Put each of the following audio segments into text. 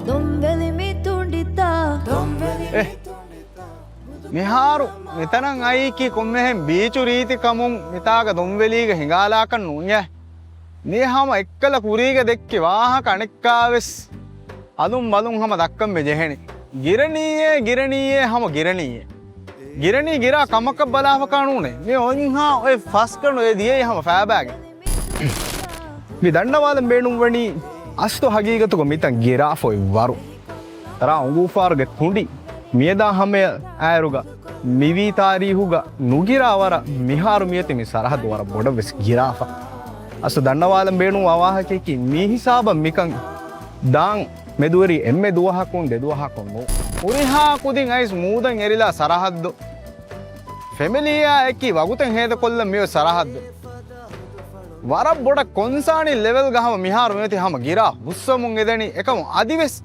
ದೊಂಬೆಲಿ ಮಿತುಂಡಿತ මිහාරු මෙතනන් අයිකි කොම්මෙහෙන් බීචු රීති කමුන් මිතාග දොම්වෙලීග හිඟාලාකන් නුන්ය මේ හම එක්කල කුරීග දෙක්කි වාහක අනෙක්කාවෙස් අදුම් බලුන් හම දක්කම් මෙජෙහෙනි ගිරණීයේ හම ගිරණී ගිරා කමක බලාවකානුනේ මේ ඔන්හා ඔය ෆස් කරන ඔය දියේ හම ෆෑබෑගේ මේ දන්නවාදම් බේනුම් වනි අස්තු හගීගතුක මිතන් ಗಿರಾ ಫೊಯ್ ವರು ತರ ಉಗುಫಾರ್ಗೆ ತುಂಡಿ මියදා හමය ඈරුග මිවී තාරීහුග නුගිරාවර මිහාරු මියති මි සරහද වර බොඩ වෙස් ගිරාෆා අස දන්නවාලම් බේණු අවාහකෙකි මී හිසාබ මිකන් දාන් මෙදුවරි එම්මෙ දුවහකුන් දෙදුවහකුන් නෝ උරිහා කුදින් අයිස් මූදන් එරිලා සරහද්ද ෆැමිලියා එක්කි වගුතෙන් හේද කොල්ල මිය සරහද්ද වර බොඩ කොන්සානි ලෙවල් ගහම මිහාරු මියති හම ගිරා බුස්සමුන් එදෙනි එකම අදිවෙස්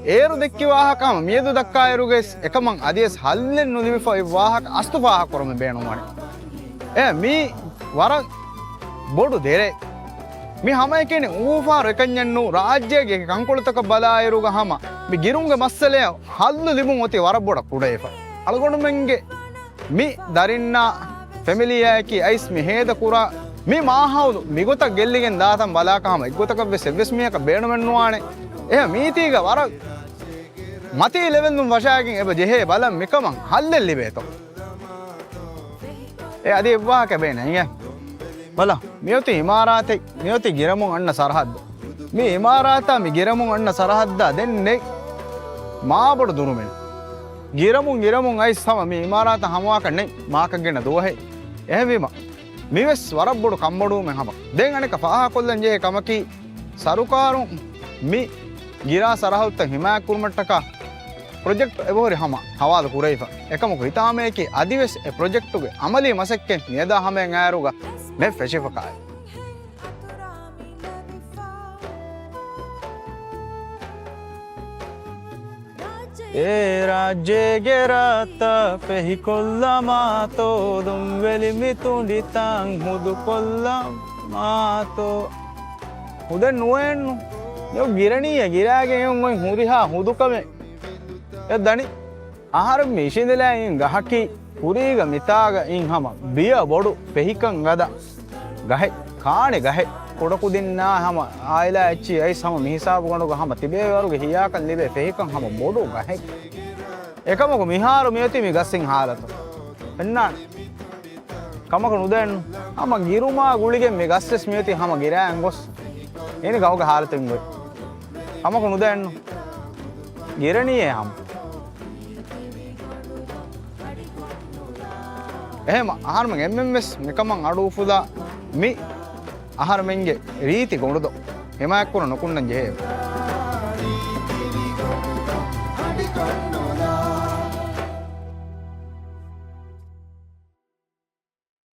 ඒරු දෙක්කි වාහකම මියදු දක්කා එරුගෙස් එකමං අදියස් හල්ලෙන් නුදිමිෆයි වාහක අස්තු වාහක කරම බේනුමනේ මී වර බොඩු දෙරේ මේ හැම එකනේ ඌෆාර එකඤ්ඤන්නු රාජ්‍යයේ කංකොලතක බලා එරුග හැම මේ ගිරුංග මස්සලේ හල්ලු ලිමුන් ඔතේ වර බොඩ කුඩේෆ අලගොණු මෙන්ගේ මේ දරින්නා ෆැමිලියාකි අයිස් මේ හේද කුරා මේ මාහවුදු මිගොත ගෙල්ලිගෙන් දාතම් බලාකම ඉගොතක වෙස් මියක බේනුමන්නුවානේ මීතිීග වර මතී ලෙවල්නුම් වශයකින් එබ ජෙහේ බලම් මිකමං හල්ලෙල් ලිබේතෝ අද එවා කැබේ නෑ බල මියොති ඉමාරාතෙක් මියොති ගිරමුන් අන්න සරහද්ද මේ ඉමාරාතා මි ගිරමුන් අන්න සරහද්දා දෙන්නේ මාබොඩ දුරුමෙන් ගිරමුන් අයි සම මේ ඉමාරාත හමුවා කන්නේ මාකගෙන දුවහේ එහෙවීම මිවෙස් වරබ්බොඩු කම්බොඩුම හම දෙන් අනෙක පහ කොල්ලන් ජේ කමකි සරුකාරුන් මි गिरा सरहउत्त हिमाय कुर्मट्टक प्रोजेक्ट एवोरि हम हवाल कुरैफ एकमक हितामे की अधिवेश ए प्रोजेक्ट गे अमली मसक्के नियदा हमें ngairuga me feshifaka ए राज्य गेरत पेहि कोल्लमा तो दुंवेलि मितुंडितां मुदु कोल्लमा तो उदन नुएन्नु यो गिरणीय गिरागे मोय हुरिहा हुदुकमे यदनी आहार मेशिंदला इन गहकी पुरीग मिताग इन हम बिय बोडु पेहिकं गदा गहे खाणे गहे कोडकु दिन्ना हम आयला अच्छी ऐ सम मिहिसाब गणु हम तिबे वरुगे हियाकन लिबे पेहिकं हम बोडु गहे एकमक मिहारु मियति मि गस्सिं हालत එන්නා කමක නුදෙන් हम गिरुमा गुಳಿಗೆ मि गस्सेस मियति हम गिरायන් ගොස් එනි ගවක हालतෙන් ගොයි हमको नुदैन गिरणी है हम එහෙම ආහාර මං එම්එම්එස් නිකමං අඩුෆුදා මි ආහාර මෙන්ගේ රීති ගොනුදෝ එමායක් කරන නොකුන්නන් ජේ